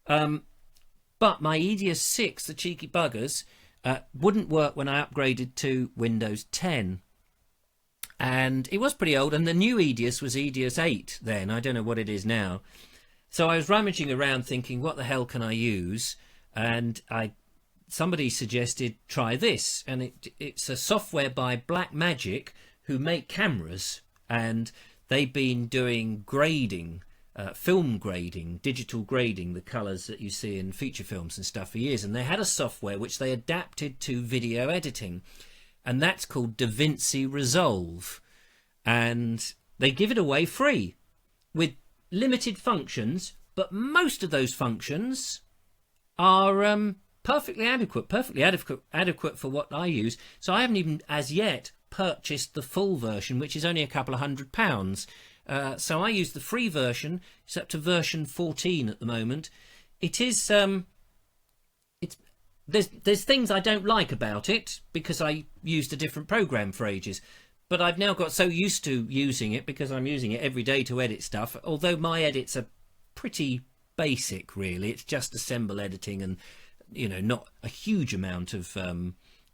But my Edius 6, the cheeky buggers, wouldn't work when I upgraded to Windows 10. And it was pretty old. And the new Edius was Edius 8 then. I don't know what it is now. So I was rummaging around thinking, what the hell can I use? And somebody suggested try this, and it's a software by Blackmagic, who make cameras, and they've been doing grading, film grading, digital grading, the colours that you see in feature films and stuff for years. And they had a software which they adapted to video editing, and that's called DaVinci Resolve, and they give it away free with limited functions, but most of those functions are perfectly adequate for what I use. So I haven't even as yet purchased the full version, which is only a couple of £100. So I use the free version. It's up to version 14 at the moment. It is it's there's things I don't like about it because I used a different program for ages. But I've now got so used to using it because I'm using it every day to edit stuff. Although my edits are pretty basic, really. It's just assemble editing and, you know, not a huge amount of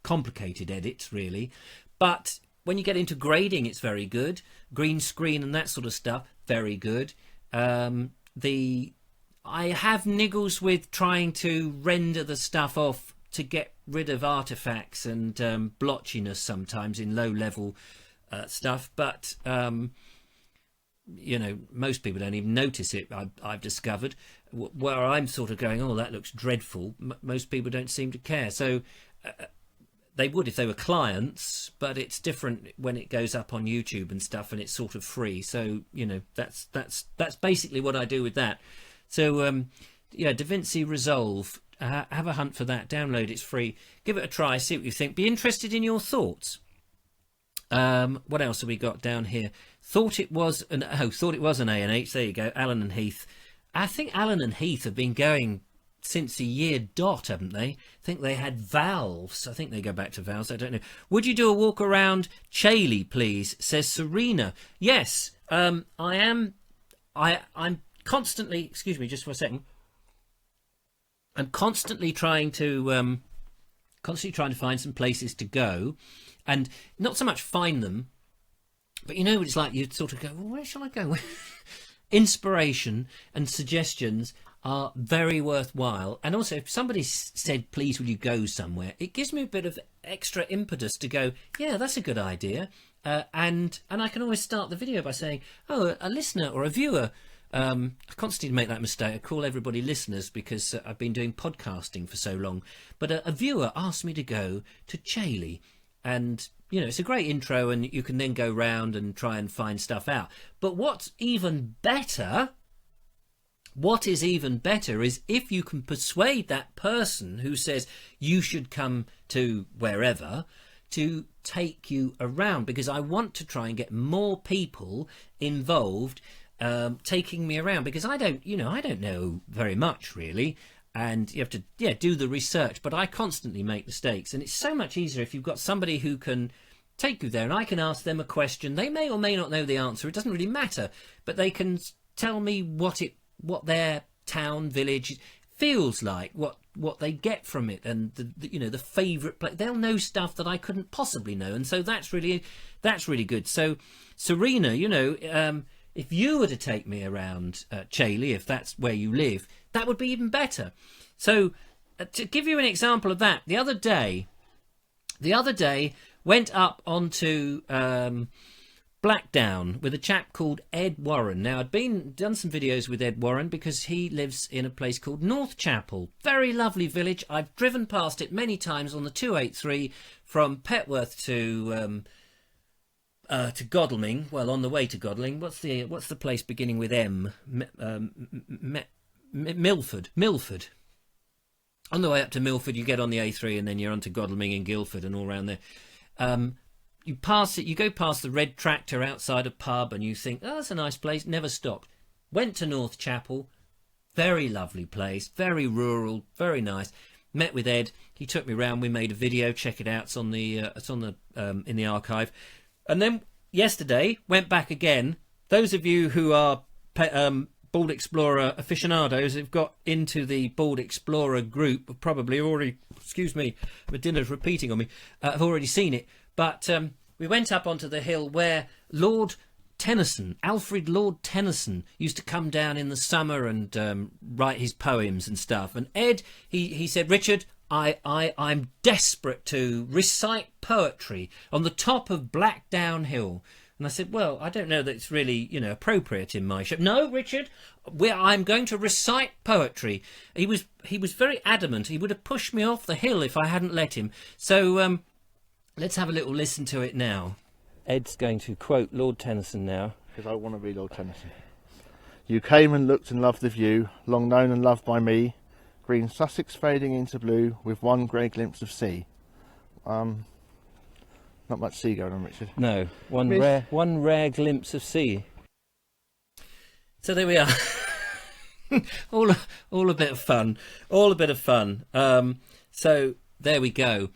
complicated edits, really. But when you get into grading, it's very good. Green screen and that sort of stuff, very good. I have niggles with trying to render the stuff off to get rid of artifacts and blotchiness sometimes in low-level stuff. But, you know, most people don't even notice it, I've discovered. Where I'm sort of going, oh, that looks dreadful. Most people don't seem to care. So they would if they were clients, but it's different when it goes up on YouTube and stuff, and it's sort of free. So, you know, that's basically what I do with that. So, yeah, DaVinci Resolve, have a hunt for that. Download, it's free. Give it a try, see what you think. Be interested in your thoughts. What else have we got down here? Thought it was an A&H. There you go, Alan and Heath. I think Alan and Heath have been going since the year dot, haven't they? I think they had valves. I think they go back to valves. I don't know. Would you do a walk around Chailey, please? Says Serena. Yes, I am. I'm constantly. Excuse me, just for a second. I'm constantly trying to find some places to go, and not so much find them, but you know what it's like. You sort of go, well, where shall I go? Inspiration and suggestions are very worthwhile, and also if somebody said, please will you go somewhere, it gives me a bit of extra impetus to go, yeah, that's a good idea. And I can always start the video by saying, oh, a listener or a viewer, I constantly make that mistake. I call everybody listeners because I've been doing podcasting for so long, but a viewer asked me to go to Chailey, and you know, it's a great intro, and you can then go round and try and find stuff out. But what is even better is if you can persuade that person who says you should come to wherever to take you around, because I want to try and get more people involved taking me around, because I don't know very much really, and you have to do the research, but I constantly make mistakes, and it's so much easier if you've got somebody who can take you there and I can ask them a question. They may or may not know the answer, it doesn't really matter, but they can tell me what their town, village feels like, what they get from it, and the favourite place. They'll know stuff that I couldn't possibly know, and so that's really good. So Serena, if you were to take me around Chailey, if that's where you live, that would be even better. So to give you an example of that, the other day went up onto Blackdown with a chap called Ed Warren. Now, I'd done some videos with Ed Warren because he lives in a place called North Chapel. Very lovely village. I've driven past it many times on the 283 from Petworth to Godalming. Well, on the way to Godalming. What's the place beginning with M? Milford. On the way up to Milford, you get on the A3 and then you're onto Godalming and Guildford and all around there. You pass it, you go past the red tractor outside a pub and you think, oh, that's a nice place, never stopped. Went to North Chapel, very lovely place, very rural, very nice. Met with Ed, he took me round, we made a video, check it out, it's on the in the archive. And then yesterday, went back again. Those of you who are Bald Explorer aficionados who've got into the Bald Explorer group have probably already, excuse me, my dinner's repeating on me, have already seen it. But we went up onto the hill where Alfred Lord Tennyson used to come down in the summer and write his poems and stuff. And Ed, he said, Richard, I'm desperate to recite poetry on the top of Blackdown Hill. And I said, well, I don't know that it's really, appropriate in my show. No, Richard, I'm going to recite poetry. He was very adamant. He would have pushed me off the hill if I hadn't let him. So let's have a little listen to it now. Ed's going to quote Lord Tennyson now. Because I want to be Lord Tennyson. You came and looked and loved the view, long known and loved by me. Green Sussex fading into blue with one grey glimpse of sea. Not much sea going on, Richard. No, one rare glimpse of sea. So there we are. all a bit of fun. So there we go.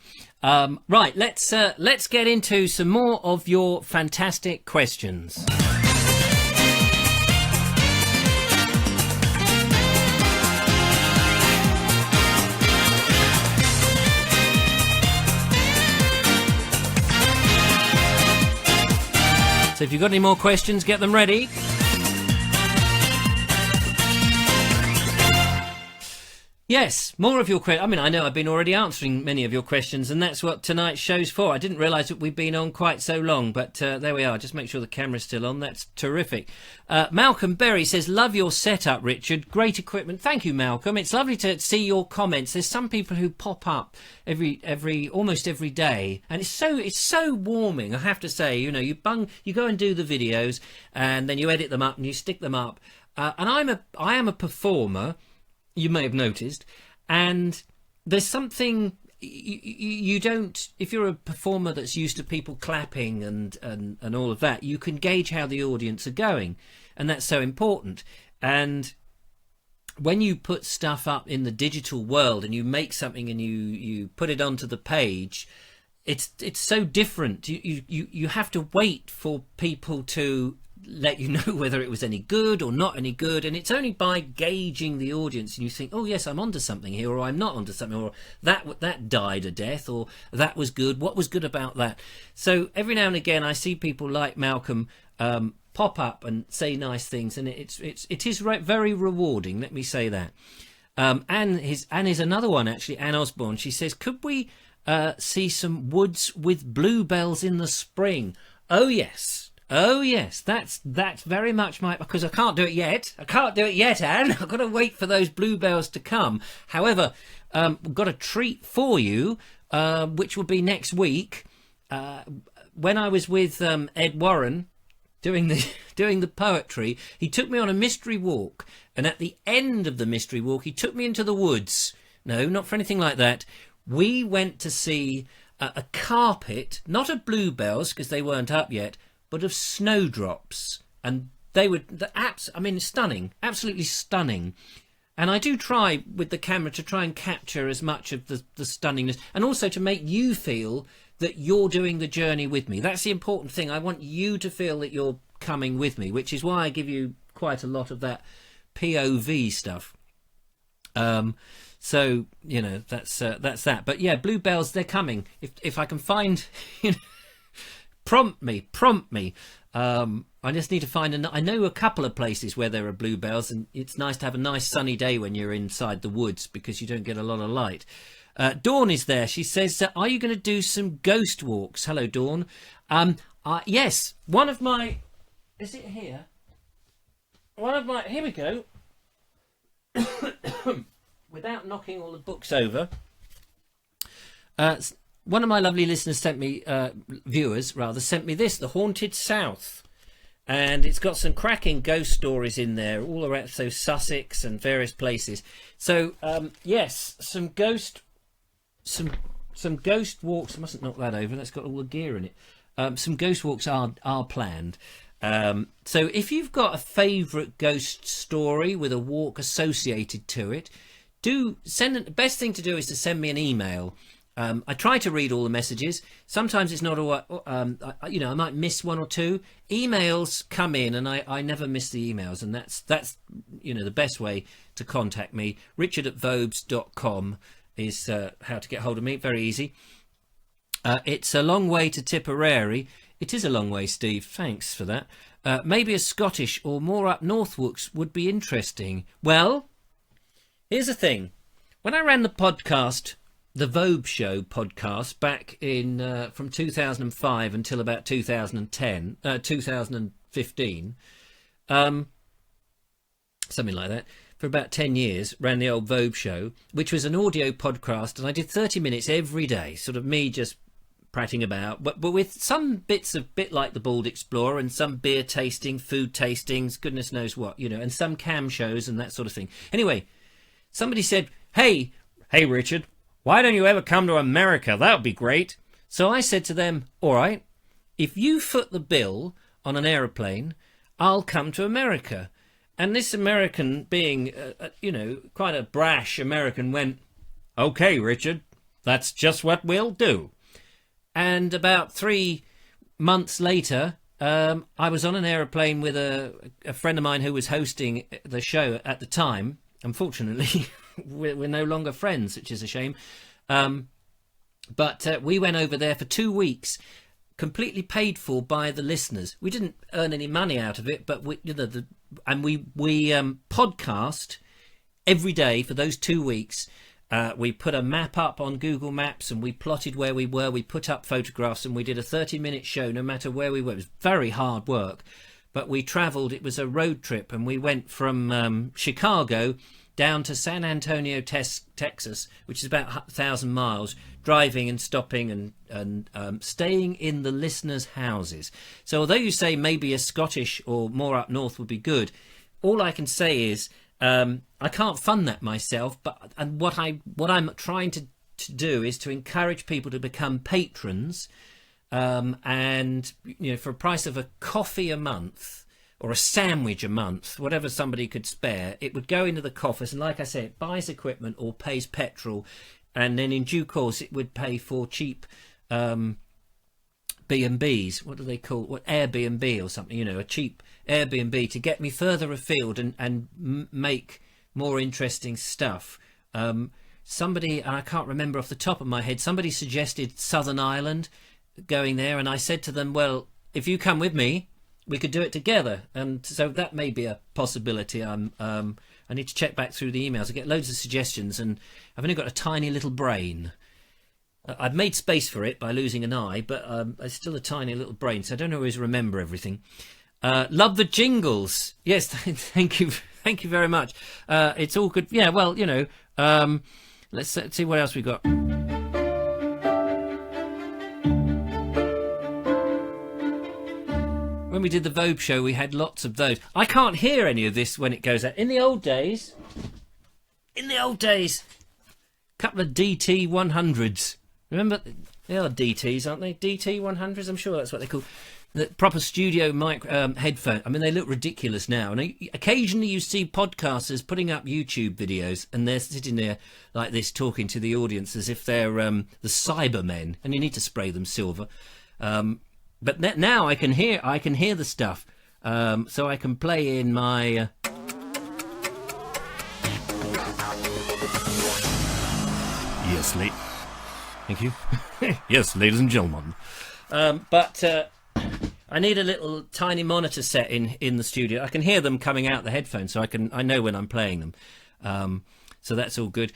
Right, let's get into some more of your fantastic questions. So if you've got any more questions, get them ready. Yes, more of your questions. I mean, I know I've been already answering many of your questions, and that's what tonight's show's for. I didn't realise that we'd been on quite so long, but there we are. Just make sure the camera's still on. That's terrific. Malcolm Berry says, love your setup, Richard. Great equipment. Thank you, Malcolm. It's lovely to see your comments. There's some people who pop up almost every day, and it's so warming, I have to say. You know, you go and do the videos, and then you edit them up and you stick them up. And I am a performer. You may have noticed, and there's something you don't. If you're a performer that's used to people clapping and all of that, you can gauge how the audience are going, and that's so important. And when you put stuff up in the digital world and you make something and you put it onto the page, it's so different. You have to wait for people to let you know whether it was any good or not any good, and it's only by gauging the audience and you think, oh yes, I'm onto something here, or I'm not onto something, or that died a death, or that was good, what was good about that. So every now and again I see people like Malcolm pop up and say nice things, and it is very rewarding, let me say that. Anne is another one, actually. Anne Osborne, she says, could we see some woods with bluebells in the spring? Oh yes, that's very much because I can't do it yet. Anne. I've got to wait for those bluebells to come. However, we've got a treat for you, which will be next week. When I was with Ed Warren doing the poetry, he took me on a mystery walk, and at the end of the mystery walk, he took me into the woods. No, not for anything like that. We went to see a carpet, not of bluebells because they weren't up yet, but of snowdrops, and they were stunning, absolutely stunning. And I do try with the camera to try and capture as much of the stunningness, and also to make you feel that you're doing the journey with me. That's the important thing. I want you to feel that you're coming with me, which is why I give you quite a lot of that POV stuff. So you know, that's that. But yeah, bluebells, they're coming. If I can find, you know. Prompt me. I just need to find I know a couple of places where there are bluebells, and it's nice to have a nice sunny day when you're inside the woods because you don't get a lot of light. Dawn is there. She says, are you going to do some ghost walks? Hello, Dawn. Yes, one of my... Is it here? Here we go. Without knocking all the books over. One of my lovely listeners sent me, viewers sent me this, The Haunted South. And it's got some cracking ghost stories in there, all around, so Sussex and various places. So, yes, some ghost walks. I mustn't knock that over, that's got all the gear in it. Some ghost walks are planned. So if you've got a favourite ghost story with a walk associated to it, the best thing to do is to send me an email. I try to read all the messages. Sometimes it's not all. I might miss one or two. Emails come in, and I never miss the emails, and that's the best way to contact me. Richard@Vobes.com is how to get hold of me. Very easy. It's a long way to Tipperary. It is a long way, Steve. Thanks for that. Maybe a Scottish or more up north walks would be interesting. Well, here's the thing. When I ran the podcast, the Vobes Show podcast, back in from 2005 until about 2015, something like that, for about 10 years, ran the old Vobes Show, which was an audio podcast, and I did 30 minutes every day, sort of me just prattling about, but with some bit like the Bald Explorer, and some beer tasting, food tastings, goodness knows what, and some cam shows and that sort of thing. Anyway, somebody said, hey Richard, why don't you ever come to America? That would be great. So I said to them, all right, if you foot the bill on an aeroplane, I'll come to America. And this American, being, quite a brash American, went, okay, Richard, That's just what we'll do. And about 3 months later, I was on an aeroplane with a friend of mine who was hosting the show at the time. Unfortunately, we're no longer friends, which is a shame. But we went over there for 2 weeks, completely paid for by the listeners. We didn't earn any money out of it, but we podcast every day for those 2 weeks. We put a map up on Google Maps and we plotted where we were. We put up photographs and we did a 30-minute show no matter where we were. It was very hard work, but we travelled. It was a road trip and we went from Chicago down to San Antonio, Texas, which is about 1,000 miles, driving and stopping and staying in the listeners' houses. So although you say maybe a Scottish or more up north would be good, all I can say is I can't fund that myself, and what I'm trying to do is to encourage people to become patrons, and for a price of a coffee a month or a sandwich a month, whatever somebody could spare, it would go into the coffers, and like I said, it buys equipment or pays petrol, and then in due course it would pay for cheap B&Bs. What do they call it? What, Airbnb or something? A cheap Airbnb to get me further afield and make more interesting stuff. Somebody, I can't remember off the top of my head, somebody suggested Southern Ireland, going there, and I said to them, well, if you come with me, we could do it together. And so that may be a possibility. I need to check back through the emails. I get loads of suggestions, and I've only got a tiny little brain. I've made space for it by losing an eye, but it's still a tiny little brain, so I don't always remember everything. Love the jingles. Yes, thank you very much. It's all good. Yeah, well, let's see what else we got. When we did the Vobes show, we had lots of those. I can't hear any of this when it goes out. In the old days, couple of DT100s. Remember, they are DTs, aren't they? DT100s, I'm sure that's what they're called. The proper studio mic headphone. I mean, they look ridiculous now. And occasionally you see podcasters putting up YouTube videos and they're sitting there like this talking to the audience as if they're the Cybermen. And you need to spray them silver. But now I can hear the stuff. So I can play in my... Yes, thank you. Yes, ladies and gentlemen. But I need a little tiny monitor set in the studio. I can hear them coming out the headphones, so I know when I'm playing them. So that's all good.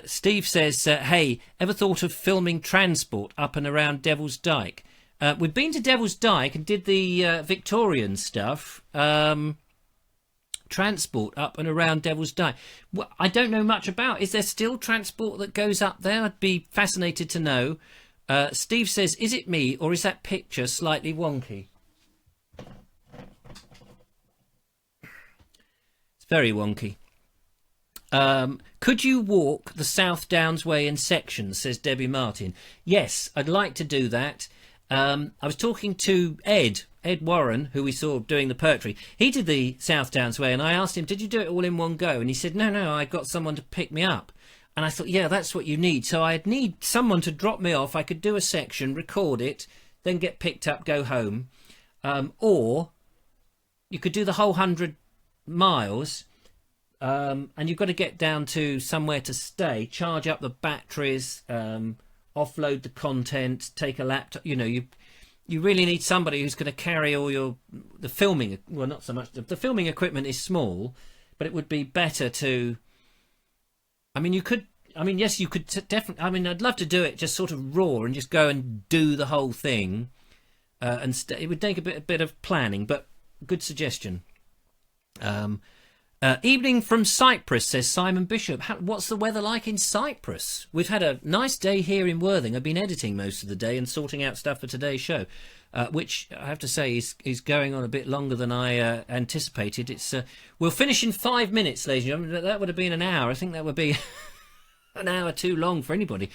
Steve says, hey, ever thought of filming transport up and around Devil's Dyke? We've been to Devil's Dyke and did the Victorian stuff. Transport up and around Devil's Dyke. Well, I don't know much about. Is there still transport that goes up there? I'd be fascinated to know. Steve says, is it me or is that picture slightly wonky? It's very wonky. Could you walk the South Downs Way in sections, says Debbie Martin. Yes, I'd like to do that. I was talking to Ed Warren, who we saw doing the poetry. He did the South Downs Way, and I asked him, did you do it all in one go? And he said, no, I got someone to pick me up. And I thought, yeah, that's what you need. So I'd need someone to drop me off. I could do a section, record it, then get picked up, go home. Or you could do the whole 100 miles, and you've got to get down to somewhere to stay, charge up the batteries, offload the content, take a laptop. You really need somebody who's going to carry all the filming. Well, not so much. The filming equipment is small, but it would be better to... yes, you could definitely... I'd love to do it just sort of raw and just go and do the whole thing. It would take a bit of planning, but good suggestion. Evening from Cyprus, says Simon Bishop. What's the weather like in Cyprus? We've had a nice day here in Worthing. I've been editing most of the day and sorting out stuff for today's show, which I have to say is going on a bit longer than I anticipated. We'll finish in 5 minutes, ladies and gentlemen. That would have been an hour. I think that would be an hour too long for anybody.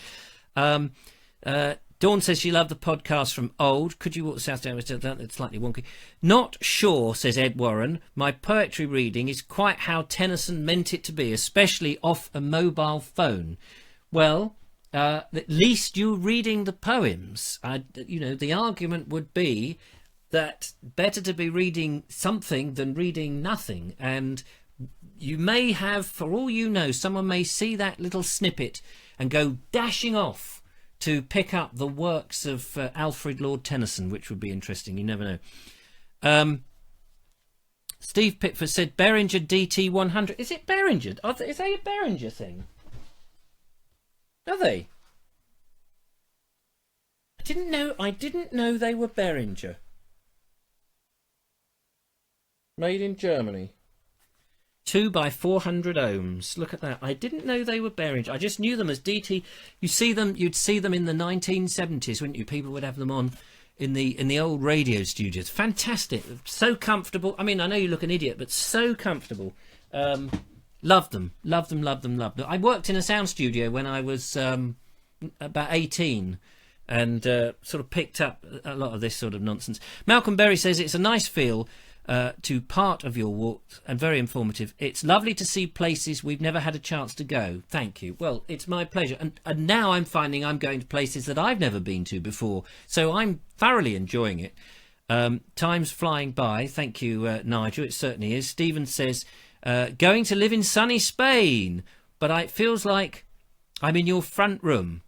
Dawn says she loved the podcast from old. Could you walk the South Down? It's slightly wonky. Not sure, says Ed Warren. My poetry reading is quite how Tennyson meant it to be, especially off a mobile phone. Well, at least you're reading the poems. The argument would be that better to be reading something than reading nothing. And you may have, for all you know, someone may see that little snippet and go dashing off to pick up the works of Alfred Lord Tennyson, which would be interesting. You never know. Steve Pickford said Behringer DT100. Is it Behringer? Is they a Behringer thing? Are they? I didn't know they were Behringer. Made in Germany. 2 by 400 ohms. Look at that. I didn't know they were Behringer. I just knew them as DT. You'd see them in the 1970s, wouldn't you? People would have them on in the old radio studios. Fantastic. So comfortable. I mean, I know you look an idiot, but so comfortable. Loved them. I worked in a sound studio when I was about 18 and sort of picked up a lot of this sort of nonsense. Malcolm Berry says it's a nice feel to part of your walk and very informative. It's lovely to see places we've never had a chance to go. Thank you. Well, it's my pleasure. And now I'm finding I'm going to places that I've never been to before. So I'm thoroughly enjoying it. Time's flying by. Thank you, Nigel. It certainly is. Stephen says, going to live in sunny Spain, but it feels like I'm in your front room.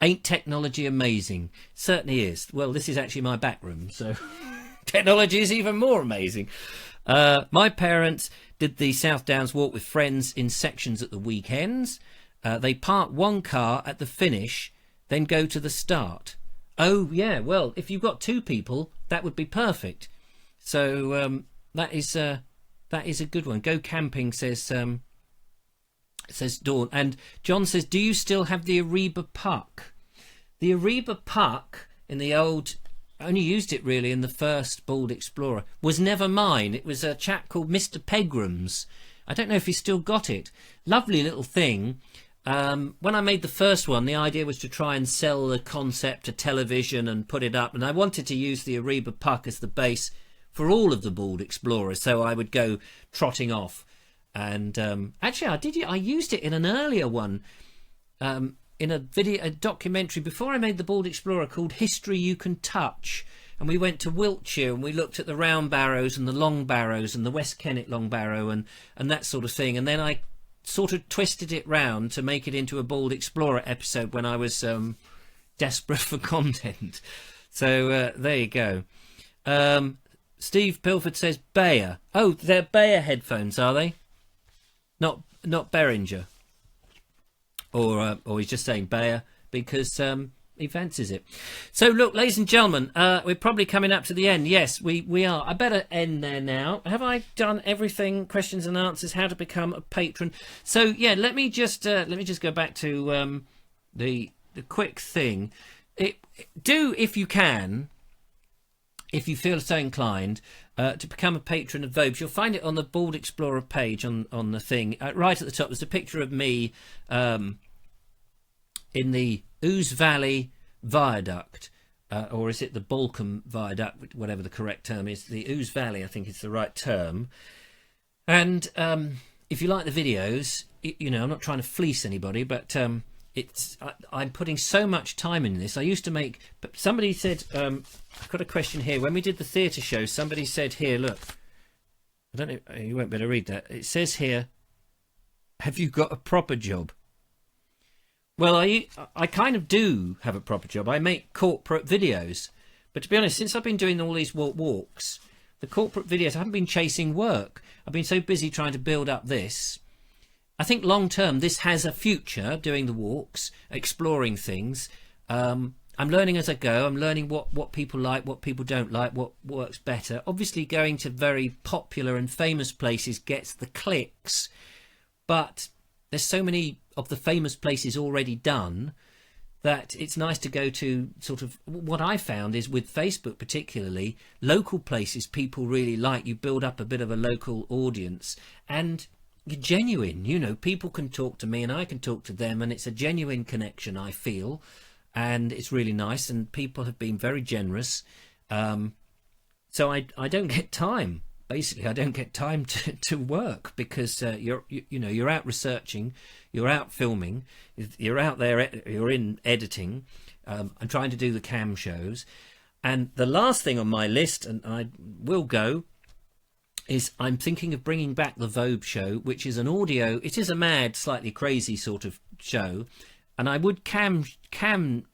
Ain't technology amazing? Certainly is. Well, this is actually my back room, so... Technology is even more amazing. My parents did the South Downs walk with friends in sections at the weekends. They park one car at the finish, then go to the start. Oh, yeah, well, if you've got 2 people, that would be perfect. So that is a good one. Go camping, says Dawn. And John says, do you still have the Ariba puck? The Ariba puck in the old... I only used it really in the first Bald Explorer. Was never mine. It was a chap called Mr. Pegram's. I don't know if he's still got it. Lovely little thing. When I made the first one, the idea was to try and sell the concept to television and put it up. And I wanted to use the Ariba puck as the base for all of the Bald Explorers. So I would go trotting off. And actually, I used it in an earlier one. In a documentary before I made the Bald Explorer called History You Can Touch, and we went to Wiltshire and we looked at the round barrows and the long barrows and the West Kennet long barrow and that sort of thing, and then I sort of twisted it round to make it into a Bald Explorer episode when I was desperate for content. So there you go. Steve Pilford says Bayer. Oh, they're Bayer headphones, are they? Not Behringer. Or he's just saying Bayer because he fancies it. So look, ladies and gentlemen, we're probably coming up to the end. Yes, we are. I better end there now. Have I done everything? Questions and answers. How to become a patron. So yeah, let me just go back to the quick thing. Do if you can. If you feel so inclined, to become a patron of Vobes, you'll find it on the Bald Explorer page on the thing. Right at the top, there's a picture of me in the Ouse Valley Viaduct, or is it the Balcombe Viaduct, whatever the correct term is. The Ouse Valley, I think is the right term. And if you like the videos, I'm not trying to fleece anybody, but I'm putting so much time in this. I used to make... But somebody said... I've got a question here. When we did the theatre show, somebody said here, look... I don't know... You won't be able to read that. It says here... Have you got a proper job? Well, I kind of do have a proper job. I make corporate videos. But to be honest, since I've been doing all these walks, the corporate videos, I haven't been chasing work. I've been so busy trying to build up this... I think long term this has a future, doing the walks, exploring things. I'm learning as I go. I'm learning what people like, what people don't like, what works better. Obviously going to very popular and famous places gets the clicks, but there's so many of the famous places already done that it's nice to go to sort of... What I found is with Facebook particularly, local places people really like. You build up a bit of a local audience and... You're genuine, people can talk to me and I can talk to them, and it's a genuine connection, I feel, and it's really nice, and people have been very generous. So I don't get time, basically I don't get time to work, because you're out researching, you're out filming, you're out there, you're in editing. I'm trying to do the cam shows, and the last thing on my list, and I will go, is I'm thinking of bringing back the Vobes show, which is an audio. It is a mad, slightly crazy sort of show, and I would cam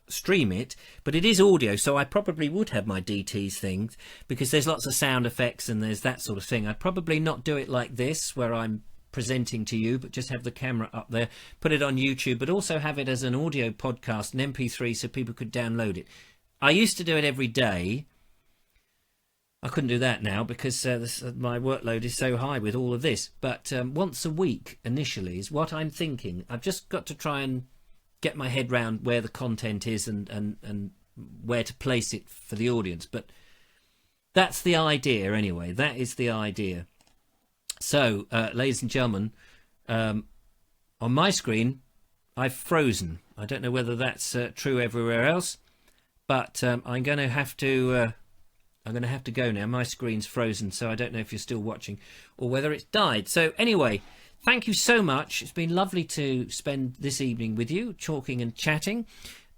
stream it, but it is audio, so I probably would have my DTs things, because there's lots of sound effects and there's that sort of thing. I'd probably not do it like this, where I'm presenting to you, but just have the camera up there, put it on YouTube, but also have it as an audio podcast, an MP3, so people could download it. I used to do it every day. I couldn't do that now, because my workload is so high with all of this, but once a week initially is what I'm thinking. I've just got to try and get my head round where the content is and where to place it for the audience, but that's the idea anyway. That is the idea. So ladies and gentlemen, on my screen I've frozen. I don't know whether that's true everywhere else, but I'm going to have to go now. My screen's frozen, so I don't know if you're still watching or whether it's died. So anyway, thank you so much. It's been lovely to spend this evening with you, talking and chatting.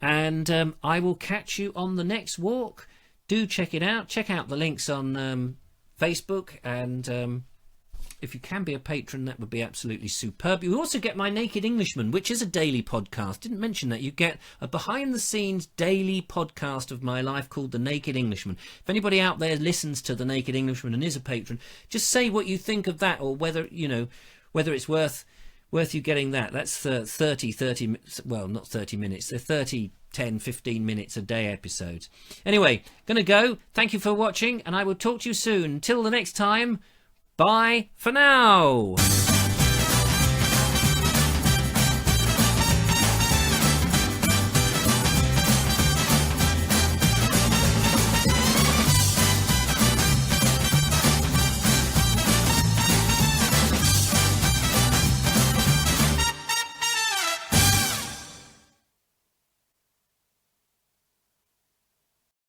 And I will catch you on the next walk. Do check it out. Check out the links on Facebook. And if you can be a patron, that would be absolutely superb. You also get my Naked Englishman, which is a daily podcast. Didn't mention that. You get a behind-the-scenes daily podcast of my life called The Naked Englishman. If anybody out there listens to The Naked Englishman and is a patron, just say what you think of that, or whether it's worth you getting that. That's 30, well, not 30 minutes. They're 30, 10, 15 minutes a day episodes. Anyway, gonna go. Thank you for watching, and I will talk to you soon. Till the next time, bye for now.